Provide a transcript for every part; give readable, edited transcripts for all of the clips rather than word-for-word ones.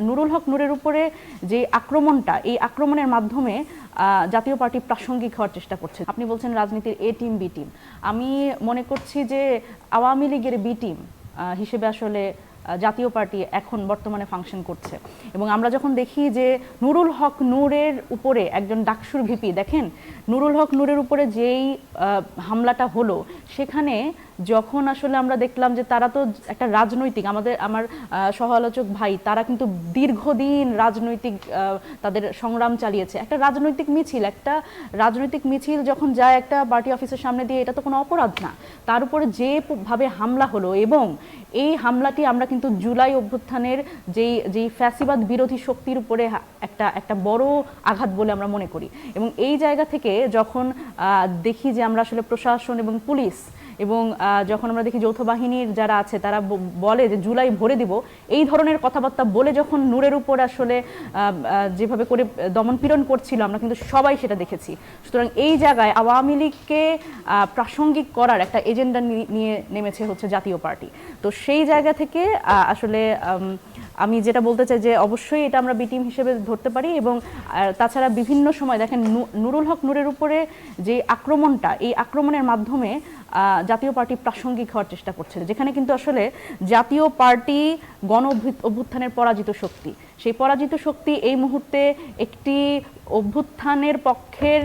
নুরুল হক নূরের উপরে যে আক্রমণটা, এই আক্রমণের মাধ্যমে জাতীয় পার্টি প্রাসঙ্গিক হওয়ার চেষ্টা করছে। আপনি বলছেন রাজনীতির এ টিম বি টিম, আমি মনে করছি যে আওয়ামী লীগের বি টিম হিসেবে আসলে জাতীয় পার্টি এখন বর্তমানে ফাংশন করছে। এবং আমরা যখন দেখি যে নুরুল হক নূরের উপরে একজন ডাকসুর ভিপি, দেখেন নুরুল হক নূরের উপরে যেই হামলাটা হলো, সেখানে যখন আসলে আমরা দেখলাম যে তারা তো একটা রাজনৈতিক, আমার সহ আলোচক ভাই তারা কিন্তু দীর্ঘদিন রাজনৈতিক তাদের সংগ্রাম চালিয়েছে। একটা রাজনৈতিক মিছিল যখন যায় একটা পার্টি অফিসের সামনে দিয়ে, এটা তো কোনো অপরাধ না। তার উপরে যেভাবে হামলা হলো, এবং এই হামলাটি আমরা কিন্তু জুলাই অভ্যুত্থানের যেই ফ্যাসিবাদ বিরোধী শক্তির উপরে একটা বড় আঘাত বলে আমরা মনে করি। এবং এই জায়গা থেকে যখন দেখি যে আমরা আসলে প্রশাসন এবং পুলিশ এবং যখন আমরা দেখি যৌথ বাহিনীর যারা আছে তারা বলে যে জুলাই ভরে দিব, এই ধরনের কথাবার্তা বলে যখন নূরের উপর আসলে যেভাবে করে দমনপীড়ন করছিল, আমরা কিন্তু সবাই সেটা দেখেছি। সুতরাং এই জায়গায় আওয়ামী লীগকে প্রাসঙ্গিক করার একটা এজেন্ডা নিয়ে নেমেছে হচ্ছে জাতীয় পার্টি। তো সেই জায়গা থেকে আসলে আমি যেটা বলতে চাই যে অবশ্যই এটা আমরা বি টিম হিসেবে ধরতে পারি। এবং তাছাড়া বিভিন্ন সময় দেখেন নুরুল হক নূরের উপরে যে আক্রমণটা, এই আক্রমণের মাধ্যমে জাতীয় পার্টি প্রাসঙ্গিক হওয়ার চেষ্টা করছে, যেখানে কিন্তু আসলে জাতীয় পার্টি গণ অভ্যুত্থানের পরাজিত শক্তি। সেই পরাজিত শক্তি এই মুহূর্তে একটি অভ্যুত্থানের পক্ষের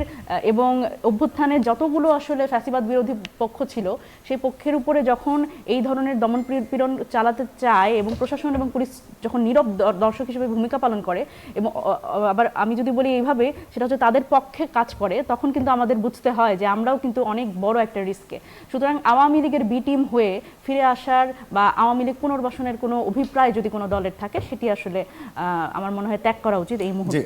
এবং অভ্যুত্থানের যতগুলো আসলে ফ্যাসিবাদ বিরোধী পক্ষ ছিল, সেই পক্ষের উপরে যখন এই ধরনের দমনপীড়ন চালাতে চায় এবং প্রশাসন এবং পুলিশ যখন নীরব দর্শক হিসেবে ভূমিকা পালন করে, এবং আবার আমি যদি বলি এইভাবে, সেটা হচ্ছে তাদের পক্ষে কাজ করে, তখন কিন্তু আমাদের বুঝতে হয় যে আমরাও কিন্তু অনেক বড় একটা রিস্কে। সুতরাং আওয়ামী লীগের বি টিম হয়ে ফিরে আসার বা আওয়ামী লীগ পুনর্বাসনের কোনো অভিপ্রায় যদি কোনো দলের থাকে, সেটি আসলে আমার মনে হয় ত্যাগ করা উচিত এই মুহূর্তে।